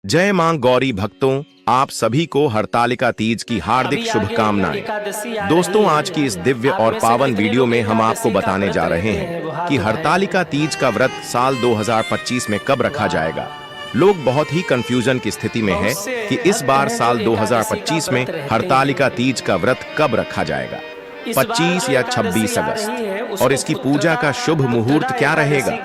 जय मां गौरी भक्तों, आप सभी को हरतालिका तीज की हार्दिक शुभकामनाएं। दोस्तों, आज की इस दिव्य और पावन वीडियो में हम आपको बताने जा रहे हैं कि हरतालिका तीज का व्रत साल 2025 में कब रखा जाएगा। लोग बहुत ही कंफ्यूजन की स्थिति में है कि इस बार साल 2025 में हरतालिका तीज का व्रत कब रखा जाएगा, 25 या 26 अगस्त, और इसकी पूजा का शुभ मुहूर्त क्या रहेगा।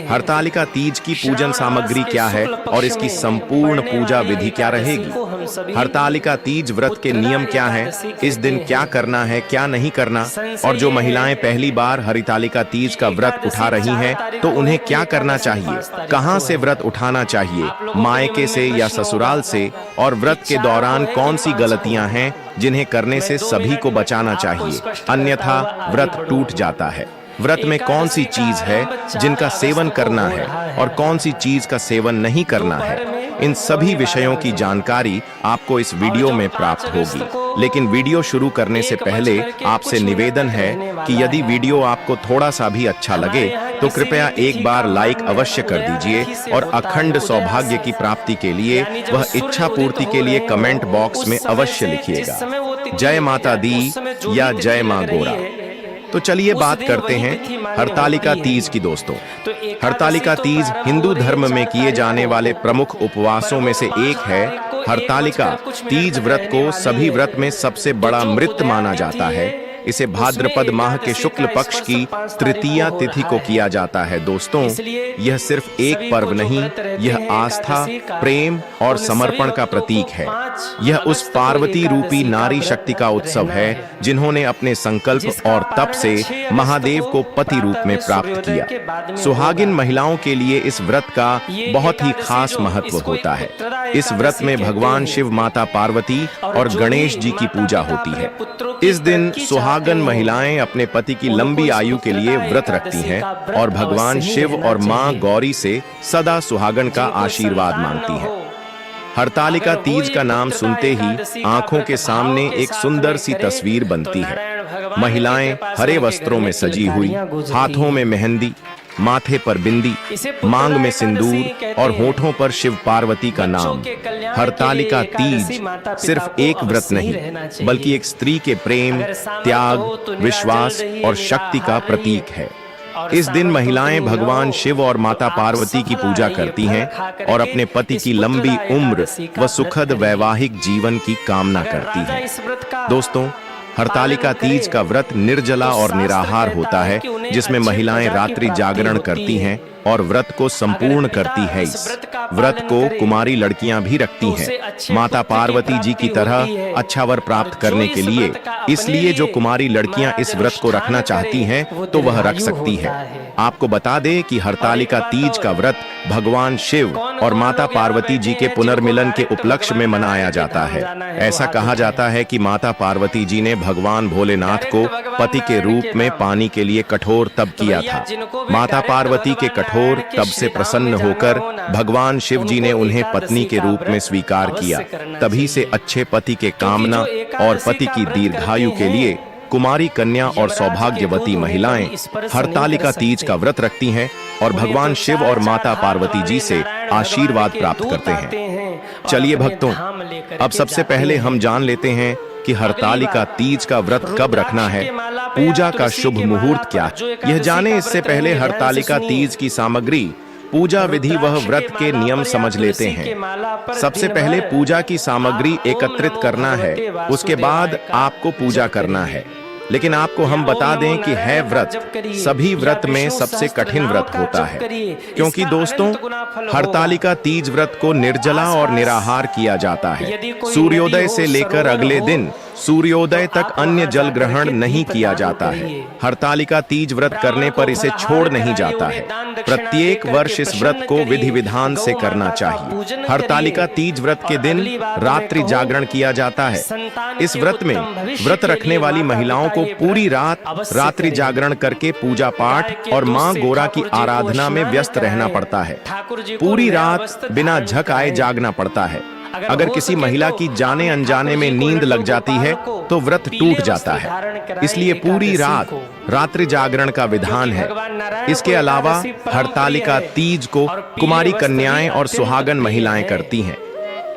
हरतालिका तीज की पूजन सामग्री क्या है और इसकी संपूर्ण पूजा विधि क्या रहेगी। हरतालिका तीज व्रत के नियम क्या हैं, इस दिन क्या करना है क्या नहीं करना, और जो महिलाएं पहली बार हरतालिका तीज का व्रत उठा रही हैं तो उन्हें क्या करना चाहिए, कहां से व्रत उठाना चाहिए, मायके से या ससुराल से, और व्रत के दौरान कौन सी गलतियां हैं जिन्हें करने से सभी को बचाना चाहिए, अन्यथा व्रत टूट जाता है। व्रत में कौन सी चीज है जिनका सेवन करना है और कौन सी चीज का सेवन नहीं करना है, इन सभी विषयों की जानकारी आपको इस वीडियो में प्राप्त होगी। लेकिन वीडियो शुरू करने से पहले आपसे निवेदन है कि यदि वीडियो आपको थोड़ा सा भी अच्छा लगे तो कृपया एक बार लाइक अवश्य कर दीजिए, और अखंड सौभाग्य की प्राप्ति के लिए वह इच्छा पूर्ति के लिए कमेंट बॉक्स में अवश्य लिखिएगा, जय माता दी या जय मां गोरा। तो चलिए बात करते हैं हरतालिका तीज की। दोस्तों, हरतालिका तीज हिंदू धर्म में किए जाने वाले प्रमुख उपवासों में से एक है। हरतालिका तीज व्रत को सभी व्रत में सबसे बड़ा व्रत माना जाता है। इसे भाद्रपद माह के शुक्ल पक्ष की तृतीया तिथि को किया जाता है। दोस्तों, यह सिर्फ एक पर्व नहीं, यह आस्था, प्रेम और समर्पण का प्रतीक है। यह उस पार्वती रूपी नारी शक्ति का उत्सव है जिन्होंने अपने संकल्प और तप से महादेव को पति रूप में प्राप्त किया। सुहागिन महिलाओं के लिए इस व्रत का बहुत ही खास महत्व होता है। इस व्रत में भगवान शिव, माता पार्वती और गणेश जी की पूजा होती है। इस दिन सुहागन महिलाएं अपने पति की लंबी आयु के लिए व्रत रखती हैं और भगवान शिव और मां गौरी से सदा सुहागन का आशीर्वाद मांगती हैं। हरतालिका तीज का नाम सुनते ही आंखों के सामने एक सुंदर सी तस्वीर बनती है। महिलाएं हरे वस्त्रों में सजी हुई, हाथों में मेहंदी, माथे पर बिंदी, मांग में सिंदूर और होठों पर शिव पार्वती का नाम। हरतालिका तीज सिर्फ एक व्रत नहीं, बल्कि एक स्त्री के प्रेम, त्याग, विश्वास और शक्ति का प्रतीक है। इस दिन महिलाएं भगवान शिव और माता पार्वती की पूजा करती हैं और अपने पति की लंबी उम्र व सुखद वैवाहिक जीवन की कामना करती हैं। दोस्तों, हरतालिका तीज का व्रत निर्जला और निराहार होता है, जिसमें महिलाएं रात्रि जागरण करती हैं और व्रत को संपूर्ण करती है। इस व्रत को कुमारी लड़कियां भी रखती हैं, माता पार्वती जी की तरह अच्छा वर प्राप्त करने के लिए। इसलिए जो कुमारी लड़कियां इस व्रत को रखना चाहती हैं तो वह रख सकती है। आपको बता दें कि हरतालिका तीज का व्रत भगवान शिव और माता पार्वती जी के पुनर्मिलन के उपलक्ष्य में मनाया जाता है। ऐसा कहा जाता है कि माता पार्वती जी ने भगवान भोलेनाथ को पति के रूप में पाने के लिए कठोर तप किया था। माता पार्वती के कठोर तप से प्रसन्न होकर भगवान शिव जी ने उन्हें पत्नी के रूप में स्वीकार किया। तभी से अच्छे पति के कामना और पति की दीर्घायु के लिए कुमारी कन्या और सौभाग्यवती महिलाएं हरतालिका तीज का व्रत रखती हैं और भगवान शिव और माता पार्वती जी से आशीर्वाद प्राप्त करते हैं। चलिए भक्तों, अब सबसे पहले हम जान लेते हैं कि हरतालिका तीज का व्रत कब रखना है, पूजा का शुभ मुहूर्त क्या। यह जाने इससे पहले हरतालिका तीज की सामग्री, पूजा विधि वह व्रत के नियम समझ लेते हैं। सबसे पहले पूजा की सामग्री एकत्रित करना है, उसके बाद आपको पूजा करना है। लेकिन आपको हम बता दें कि है व्रत सभी व्रत में सबसे कठिन व्रत होता है, क्योंकि दोस्तों, हरतालिका तीज व्रत को निर्जला और निराहार किया जाता है। सूर्योदय से लेकर अगले दिन सूर्योदय तक अन्य जल ग्रहण नहीं किया जाता है। हरतालिका तीज व्रत करने पर इसे छोड़ नहीं जाता है। प्रत्येक वर्ष इस व्रत को विधि विधान से करना चाहिए। हरतालिका तीज व्रत के दिन रात्रि जागरण किया जाता है। इस व्रत में व्रत रखने वाली महिलाओं को पूरी रात रात्रि जागरण करके पूजा पाठ और मां गोरा की आराधना में व्यस्त रहना पड़ता है। पूरी रात बिना झक आए जागना पड़ता है। अगर किसी महिला की जाने अनजाने में नींद लग जाती है तो व्रत टूट जाता है। इसलिए पूरी रात रात्रि जागरण का विधान है। इसके अलावा हरतालिका तीज को कुमारी कन्याएं और सुहागन महिलाएं करती हैं।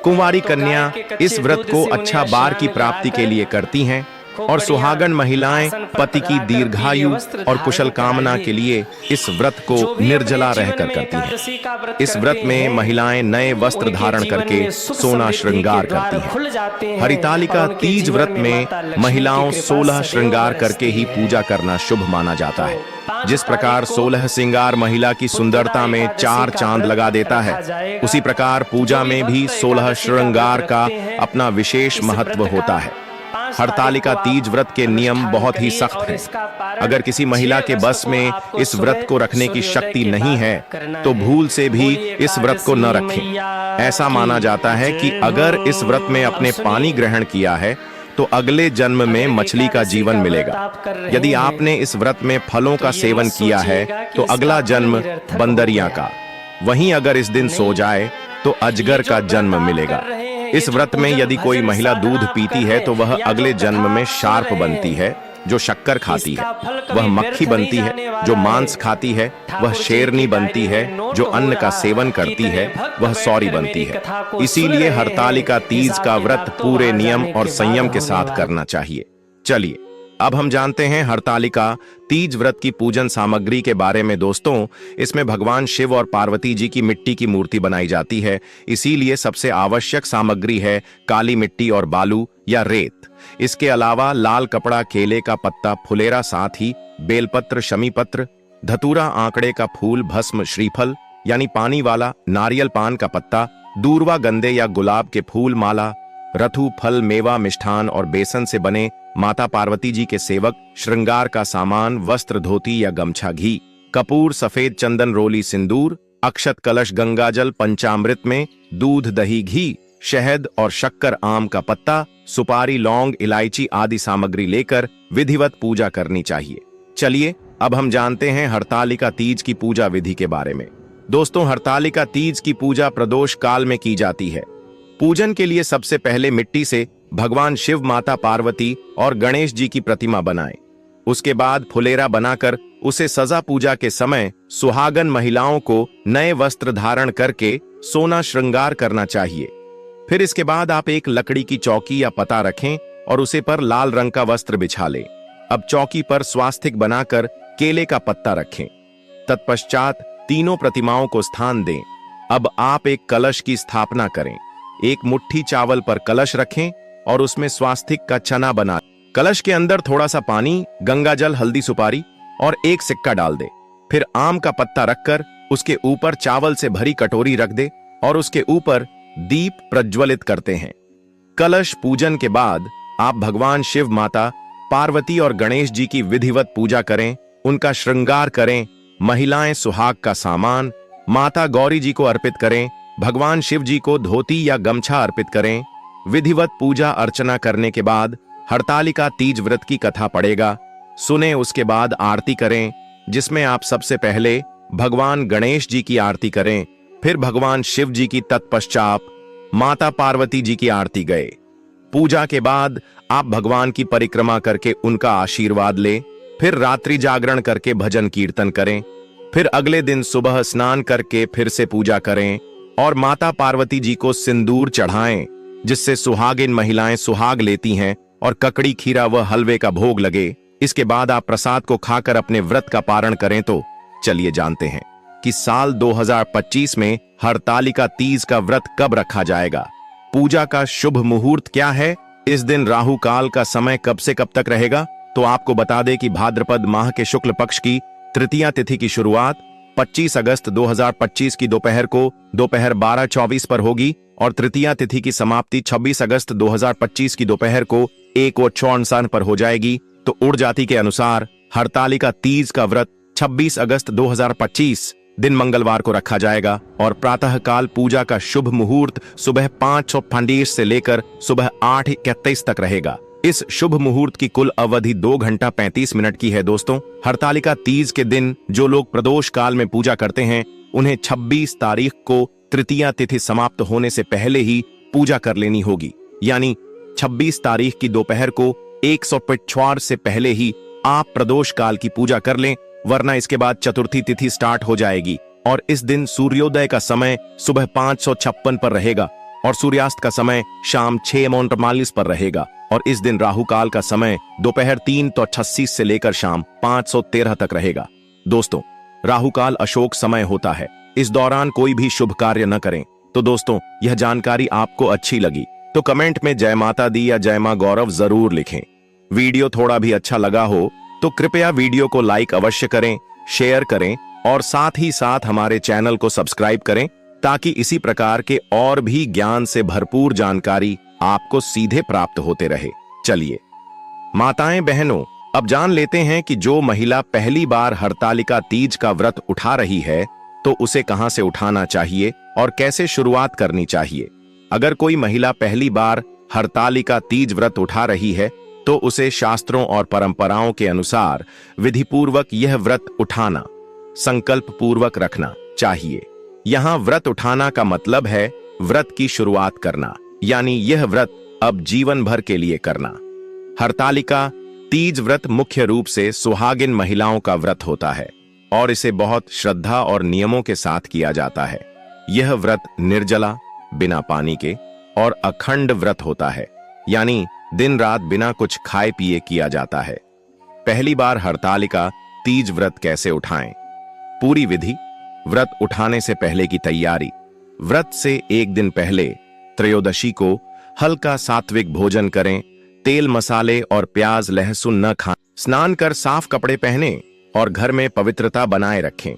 कुंवारी कन्या इस व्रत को अच्छा बार की प्राप्ति के लिए करती हैं और सुहागन महिलाएं पति की दीर्घायु और कुशल कामना के लिए इस व्रत को निर्जला रहकर करती हैं। इस व्रत में महिलाएं नए वस्त्र धारण करके सोना श्रृंगार करती हैं। हरितालिका तीज व्रत में महिलाओं 16 श्रृंगार करके ही पूजा करना शुभ माना जाता है। जिस प्रकार 16 श्रृंगार महिला की सुंदरता में 4 चांद लगा देता है, उसी प्रकार पूजा में भी 16 श्रृंगार का अपना विशेष महत्व होता है। हरतालिका तीज व्रत के नियम बहुत ही सख्त हैं। अगर किसी महिला के बस में इस व्रत को रखने की शक्ति नहीं है तो भूल से भी इस व्रत को न रखें। ऐसा माना जाता है कि अगर इस व्रत में अपने पानी ग्रहण किया है तो अगले जन्म में मछली का जीवन मिलेगा। यदि आपने इस व्रत में फलों का सेवन किया है तो अगला जन्म बंदरिया का, वहीं अगर इस दिन सो जाए तो अजगर का जन्म मिलेगा। इस व्रत में यदि कोई महिला दूध पीती है तो वह अगले जन्म में शार्प बनती है जो शक्कर खाती है, वह मक्खी बनती है जो मांस खाती है, वह शेरनी बनती है जो अन्न का सेवन करती है, वह सौरी बनती है। इसीलिए हरतालिका तीज का व्रत पूरे नियम और संयम के साथ करना चाहिए। चलिए अब हम जानते हैं हरतालिका तीज व्रत की पूजन सामग्री के बारे में। दोस्तों, इसमें भगवान शिव और पार्वती जी की मिट्टी की मूर्ति बनाई जाती है, इसीलिए सबसे आवश्यक सामग्री है काली मिट्टी और बालू या रेत। इसके अलावा लाल कपड़ा, केले का पत्ता, फुलेरा, साथ ही बेलपत्र, शमी पत्र, धतूरा, आंकड़े का फूल, भस्म, श्रीफल यानी पानी वाला, नारियल पान का पत्ता, दूर्वा, गंदे या गुलाब के फूल, माला, रथु, फल, मेवा, मिष्ठान और बेसन से बने माता पार्वती जी के सेवक, श्रृंगार का सामान, वस्त्र, धोती या गमछा, घी, कपूर, सफेद चंदन, रोली, सिंदूर, अक्षत, कलश, गंगाजल, पंचामृत में दूध, दही, घी, शहद और शक्कर, आम का पत्ता, सुपारी, लौंग, इलायची आदि सामग्री लेकर विधिवत पूजा करनी चाहिए। चलिए अब हम जानते हैं हरतालिका तीज की पूजा विधि के बारे में। दोस्तों, हरतालिका तीज की पूजा प्रदोष काल में की जाती है। पूजन के लिए सबसे पहले मिट्टी से भगवान शिव, माता पार्वती और गणेश जी की प्रतिमा बनाएं। उसके बाद फुलेरा बनाकर उसे सजा पूजा के समय सुहागन महिलाओं को नए वस्त्र धारण करके सोना श्रृंगार करना चाहिए। फिर इसके बाद आप एक लकड़ी की चौकी या पता रखें और उसे पर लाल रंग का वस्त्र बिछा लें। अब चौकी पर स्वास्तिक बनाकर केले का पत्ता रखें। तत्पश्चात तीनों प्रतिमाओं को स्थान दें। अब आप एक कलश की स्थापना करें। एक मुट्ठी चावल पर कलश रखें और उसमें स्वास्तिक का चना बना। कलश के अंदर थोड़ा सा पानी, गंगाजल, हल्दी, सुपारी और एक सिक्का डाल दे। फिर आम का पत्ता रखकर उसके ऊपर चावल से भरी कटोरी रख दे और उसके ऊपर दीप प्रज्वलित करते हैं। कलश पूजन के बाद आप भगवान शिव, माता पार्वती और गणेश जी की विधिवत पूजा करें, उनका श्रृंगार करें। महिलाएं सुहाग का सामान माता गौरी जी को अर्पित करें। भगवान शिव जी को धोती या गमछा अर्पित करें। विधिवत पूजा अर्चना करने के बाद हरतालिका तीज व्रत की कथा पढ़ेगा, सुने। उसके बाद आरती करें, जिसमें आप सबसे पहले भगवान गणेश जी की आरती करें, फिर भगवान शिव जी की, तत्पश्चात माता पार्वती जी की आरती गए। पूजा के बाद आप भगवान की परिक्रमा करके उनका आशीर्वाद लें। फिर रात्रि जागरण करके भजन कीर्तन करें। फिर अगले दिन सुबह स्नान करके फिर से पूजा करें और माता पार्वती जी को सिंदूर चढ़ाएं, जिससे सुहागिन महिलाएं सुहाग लेती हैं और ककड़ी, खीरा व हलवे का भोग लगे। इसके बाद आप प्रसाद को खाकर अपने व्रत का पारण करें। तो चलिए जानते हैं कि साल 2025 में हरतालिका तीज का व्रत कब रखा जाएगा। पूजा का शुभ मुहूर्त क्या है, इस दिन राहु काल का समय कब से कब तक रहेगा। तो आपको बता दें कि भाद्रपद माह के शुक्ल पक्ष की तृतीया तिथि की शुरुआत 25 अगस्त 2025 की दोपहर को दोपहर 12:24 पर होगी और तृतीया तिथि की समाप्ति 26 अगस्त 2025 की दोपहर को 1:54 पर हो जाएगी। तो उड़ जाति के अनुसार हरतालिका तीज का व्रत 26 अगस्त 2025 दिन मंगलवार को रखा जाएगा और प्रातः काल पूजा का शुभ मुहूर्त सुबह 5:05 से लेकर सुबह 8:31 तक रहेगा। इस शुभ मुहूर्त की कुल अवधि 2 घंटा 35 मिनट की है। दोस्तों, हरतालिका तीज के दिन जो लोग प्रदोष काल में पूजा करते हैं, उन्हें 26 तारीख को तृतीया तिथि समाप्त होने से पहले ही पूजा कर लेनी होगी। यानी 26 तारीख की दोपहर को 1:45 से पहले ही आप प्रदोष काल की पूजा कर लें वरना इसके बाद चतुर्थी तिथि स्टार्ट हो जाएगी और इस दिन सूर्योदय का समय सुबह 5:56 पर रहेगा और सूर्यास्त का समय शाम 6:43 पर रहेगा और इस दिन राहु काल का समय दोपहर 3:38 से लेकर शाम 5:13 तक रहेगा। दोस्तों, राहु काल अशोक समय होता है, इस दौरान कोई भी शुभ कार्य न करें। तो दोस्तों, यह जानकारी आपको अच्छी लगी तो कमेंट में जय माता दी या जय मां गौरव जरूर लिखें। वीडियो थोड़ा भी अच्छा लगा हो तो कृपया वीडियो को लाइक अवश्य करें, शेयर करें और साथ ही साथ हमारे चैनल को सब्सक्राइब करें ताकि इसी प्रकार के और भी ज्ञान से भरपूर जानकारी आपको सीधे प्राप्त होते रहे। चलिए माताएं बहनों, अब जान लेते हैं कि जो महिला पहली बार हरतालिका तीज का व्रत उठा रही है तो उसे कहां से उठाना चाहिए और कैसे शुरुआत करनी चाहिए। अगर कोई महिला पहली बार हरतालिका तीज व्रत उठा रही है तो उसे शास्त्रों और परंपराओं के अनुसार विधिपूर्वक यह व्रत उठाना, संकल्प पूर्वक रखना चाहिए। यहां व्रत उठाना का मतलब है व्रत की शुरुआत करना, यानी यह व्रत अब जीवन भर के लिए करना। हरतालिका तीज व्रत मुख्य रूप से सुहागिन महिलाओं का व्रत होता है और इसे बहुत श्रद्धा और नियमों के साथ किया जाता है। यह व्रत निर्जला, बिना पानी के और अखंड व्रत होता है, यानी दिन रात बिना कुछ खाए पिए किया जाता है। पहली बार हरतालिका तीज व्रत कैसे उठाएं? पूरी विधि। व्रत उठाने से पहले की तैयारी। व्रत से एक दिन पहले त्रयोदशी को हल्का सात्विक भोजन करें, तेल मसाले और प्याज लहसुन न खाएं, स्नान कर साफ कपड़े पहने और घर में पवित्रता बनाए रखें।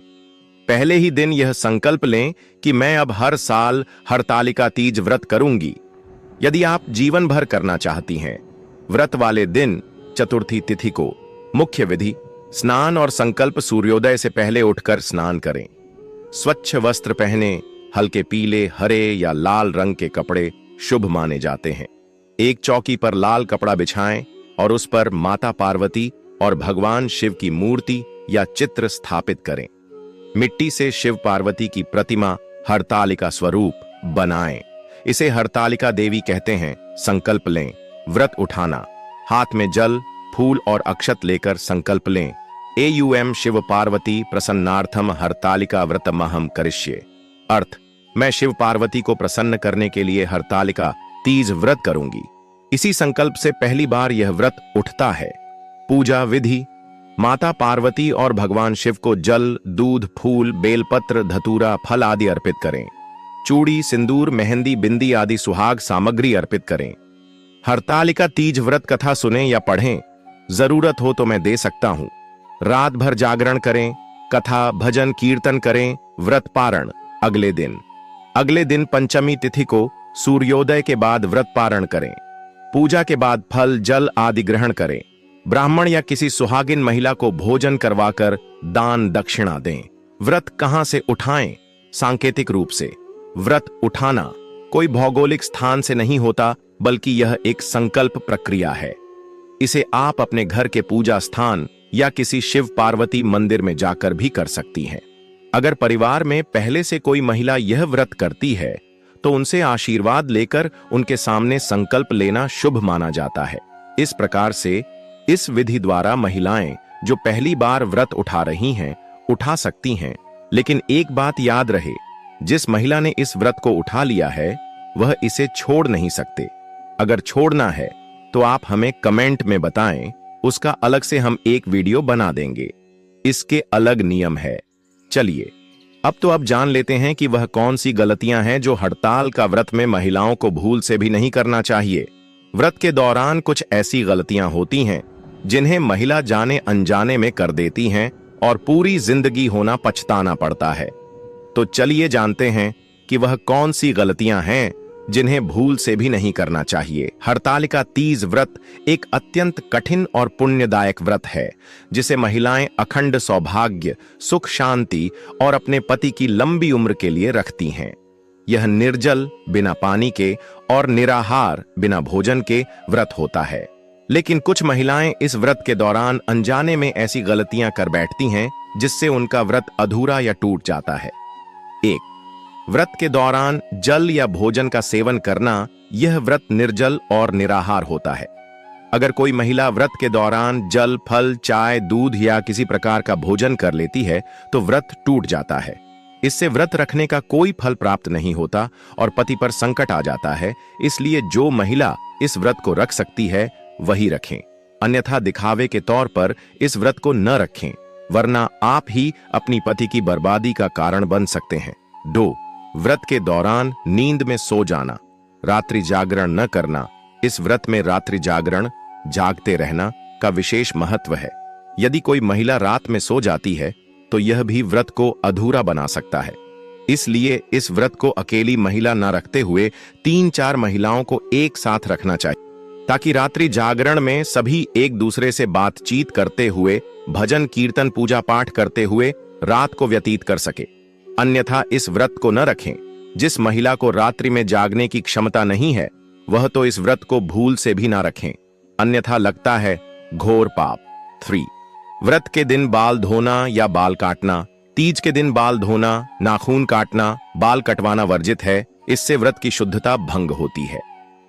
पहले ही दिन यह संकल्प लें कि मैं अब हर साल हरतालिका तीज व्रत करूंगी। यदि आप जीवन भर करना चाहती हैं, व्रत वाले दिन चतुर्थी तिथि को मुख्य विधि स्नान और संकल्प सूर्योदय से पहले उठकर स्नान करें। स्वच्छ वस्त्र पहने, हल्के पीले, हरे या लाल रंग के कपड़े शुभ माने जाते हैं। एक चौकी पर लाल कपड़ा बिछाएं और उस पर माता पार्वती और भगवान शिव की मूर्ति या चित्र स्थापित करें। मिट्टी से शिव पार्वती की प्रतिमा हरतालिका स्वरूप बनाएं। इसे हरतालिका देवी कहते हैं। संकल्प लें। व्रत उठाना। हाथ में जल, फूल और अक्षत लेकर संकल्प लें। एयूएम शिव पार्वती प्रसन्नार्थम हरतालिका व्रतमहम करिष्ये। अर्थ, मैं शिव पार्वती को प्रसन्न करने के लिए हरतालिका तीज व्रत करूंगी। इसी संकल्प से पहली बार यह व्रत उठता है। पूजा विधि। माता पार्वती और भगवान शिव को जल, दूध, फूल, बेलपत्र, धतूरा, फल आदि अर्पित करें। चूड़ी, सिंदूर, मेहंदी, बिंदी आदि सुहाग सामग्री अर्पित करें। हरतालिका तीज व्रत कथा सुनें या पढ़ें। जरूरत हो तो मैं दे सकता हूं। रात भर जागरण करें, कथा, भजन, कीर्तन करें। व्रत पारण। अगले दिन पंचमी तिथि को सूर्योदय के बाद व्रत पारण करें। पूजा के बाद फल, जल आदि ग्रहण करें। ब्राह्मण या किसी सुहागिन महिला को भोजन करवाकर दान दक्षिणा दें। व्रत कहां से उठाएं? सांकेतिक रूप से व्रत उठाना कोई भौगोलिक स्थान से नहीं होता, बल्कि यह एक संकल्प प्रक्रिया है। इसे आप अपने घर के पूजा स्थान या किसी शिव पार्वती मंदिर में जाकर भी कर सकती हैं। अगर परिवार में पहले से कोई महिला यह व्रत करती है तो उनसे आशीर्वाद लेकर उनके सामने संकल्प लेना शुभ माना जाता है। इस प्रकार से इस विधि द्वारा महिलाएं जो पहली बार व्रत उठा रही हैं, उठा सकती हैं। लेकिन एक बात याद रहे, जिस महिला ने इस व्रत को उठा लिया है वह इसे छोड़ नहीं सकते। अगर छोड़ना है तो आप हमें कमेंट में बताएं, उसका अलग से हम एक वीडियो बना देंगे। इसके अलग नियम है। चलिए अब जान लेते हैं कि वह कौन सी गलतियां हैं जो हड़ताल का व्रत में महिलाओं को भूल से भी नहीं करना चाहिए। व्रत के दौरान कुछ ऐसी गलतियां होती हैं जिन्हें महिला जाने अनजाने में कर देती हैं और पूरी जिंदगी होना पछताना पड़ता है। तो चलिए जानते हैं कि वह कौन सी गलतियां हैं जिन्हें भूल से भी नहीं करना चाहिए। हरतालिका तीज व्रत एक अत्यंत कठिन और पुण्यदायक व्रत है, जिसे महिलाएं अखंड सौभाग्य, सुख, शांति और अपने पति की लंबी उम्र के लिए रखती हैं। यह निर्जल, बिना पानी के और निराहार, बिना भोजन के व्रत होता है। लेकिन कुछ महिलाएं इस व्रत के दौरान अनजाने में ऐसी गलतियां कर बैठती हैं जिससे उनका व्रत अधूरा या टूट जाता है। 1. व्रत के दौरान जल या भोजन का सेवन करना। यह व्रत निर्जल और निराहार होता है। अगर कोई महिला व्रत के दौरान जल, फल, चाय, दूध या किसी प्रकार का भोजन कर लेती है तो व्रत टूट जाता है। इससे व्रत रखने का कोई फल प्राप्त नहीं होता और पति पर संकट आ जाता है। इसलिए जो महिला इस व्रत को रख सकती है वही रखें, अन्यथा दिखावे के तौर पर इस व्रत को न रखें, वरना आप ही अपनी पति की बर्बादी का कारण बन सकते हैं। 2. व्रत के दौरान नींद में सो जाना, रात्रि जागरण न करना। इस व्रत में रात्रि जागरण, जागते रहना का विशेष महत्व है। यदि कोई महिला रात में सो जाती है तो यह भी व्रत को अधूरा बना सकता है। इसलिए इस व्रत को अकेली महिला न रखते हुए 3-4 महिलाओं को एक साथ रखना चाहिए, ताकि रात्रि जागरण में सभी एक दूसरे से बातचीत करते हुए, भजन कीर्तन पूजा पाठ करते हुए रात को व्यतीत कर सके। अन्यथा इस व्रत को न रखें। जिस महिला को रात्रि में जागने की क्षमता नहीं है वह तो इस व्रत को भूल से भी ना रखें, अन्यथा लगता है घोर पाप। 3. व्रत के दिन बाल धोना या बाल काटना। तीज के दिन बाल धोना, नाखून काटना, बाल कटवाना वर्जित है। इससे व्रत की शुद्धता भंग होती है।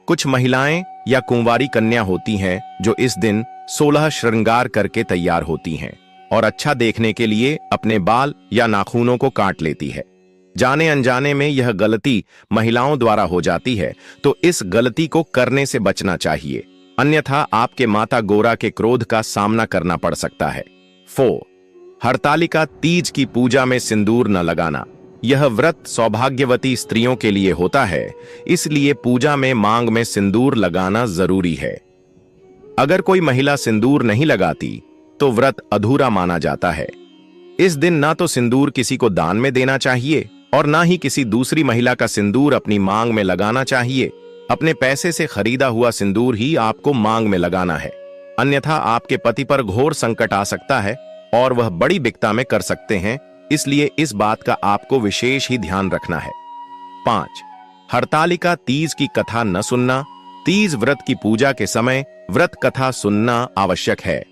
कुछ महिलाएं या कुंवारी कन्या होती हैं जो इस दिन 16 श्रृंगार करके तैयार होती हैं और अच्छा देखने के लिए अपने बाल या नाखूनों को काट लेती है। जाने अनजाने में यह गलती महिलाओं द्वारा हो जाती है, तो इस गलती को करने से बचना चाहिए, अन्यथा आपके माता गोरा के क्रोध का सामना करना पड़ सकता है। 4. हरतालिका तीज की पूजा में सिंदूर न लगाना। यह व्रत सौभाग्यवती स्त्रियों के लिए होता है, इसलिए पूजा में मांग में सिंदूर लगाना जरूरी है। अगर कोई महिला सिंदूर नहीं लगाती तो व्रत अधूरा माना जाता है। इस दिन ना तो सिंदूर किसी को दान में देना चाहिए और ना ही किसी दूसरी महिला का सिंदूर अपनी मांग में लगाना चाहिए। अपने पैसे से खरीदा हुआ सिंदूर ही आपको मांग में लगाना है, अन्यथा आपके पति पर घोर संकट आ सकता है और वह बड़ी बिकता में कर सकते हैं। इसलिए इस बात का आपको विशेष ही ध्यान रखना है। 5. हरतालिका तीज की कथा न सुनना। तीज व्रत की पूजा के समय व्रत कथा सुनना आवश्यक है।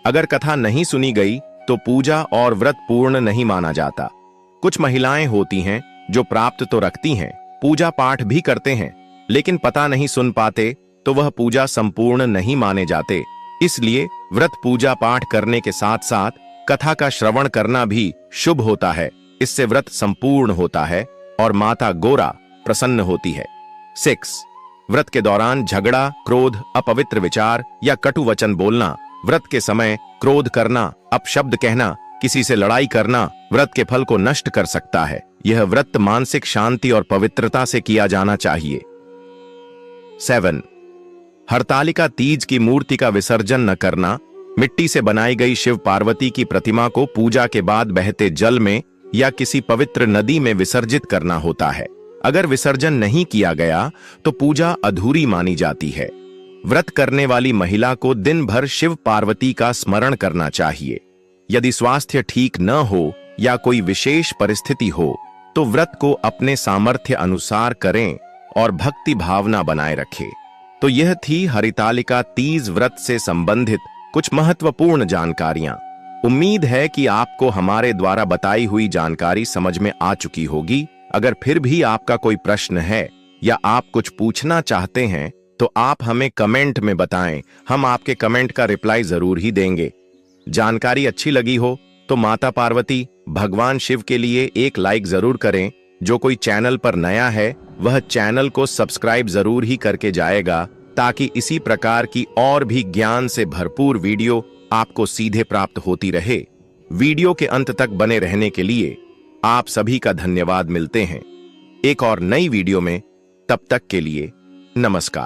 अगर कथा नहीं सुनी गई तो पूजा और व्रत पूर्ण नहीं माना जाता। कुछ महिलाएं होती हैं जो प्राप्त तो रखती हैं, पूजा पाठ भी करते हैं, लेकिन पता नहीं सुन पाते तो वह पूजा संपूर्ण नहीं माने जाते। इसलिए व्रत पूजा पाठ करने के साथ साथ कथा का श्रवण करना भी शुभ होता है। इससे व्रत संपूर्ण होता है और माता गोरा प्रसन्न होती है। 6. व्रत के दौरान झगड़ा, क्रोध, अपवित्र विचार या कटु वचन बोलना। व्रत के समय क्रोध करना, अपशब्द कहना, किसी से लड़ाई करना व्रत के फल को नष्ट कर सकता है। यह व्रत मानसिक शांति और पवित्रता से किया जाना चाहिए। 7. हरतालिका तीज की मूर्ति का विसर्जन न करना। मिट्टी से बनाई गई शिव पार्वती की प्रतिमा को पूजा के बाद बहते जल में या किसी पवित्र नदी में विसर्जित करना होता है। अगर विसर्जन नहीं किया गया तो पूजा अधूरी मानी जाती है। व्रत करने वाली महिला को दिन भर शिव पार्वती का स्मरण करना चाहिए। यदि स्वास्थ्य ठीक न हो या कोई विशेष परिस्थिति हो तो व्रत को अपने सामर्थ्य अनुसार करें और भक्ति भावना बनाए रखें। तो यह थी हरितालिका तीज व्रत से संबंधित कुछ महत्वपूर्ण जानकारियां। उम्मीद है कि आपको हमारे द्वारा बताई हुई जानकारी समझ में आ चुकी होगी। अगर फिर भी आपका कोई प्रश्न है या आप कुछ पूछना चाहते हैं तो आप हमें कमेंट में बताएं, हम आपके कमेंट का रिप्लाई जरूर ही देंगे। जानकारी अच्छी लगी हो तो माता पार्वती, भगवान शिव के लिए एक लाइक जरूर करें। जो कोई चैनल पर नया है वह चैनल को सब्सक्राइब जरूर ही करके जाएगा, ताकि इसी प्रकार की और भी ज्ञान से भरपूर वीडियो आपको सीधे प्राप्त होती रहे। वीडियो के अंत तक बने रहने के लिए आप सभी का धन्यवाद। मिलते हैं एक और नई वीडियो में, तब तक के लिए नमस्कार।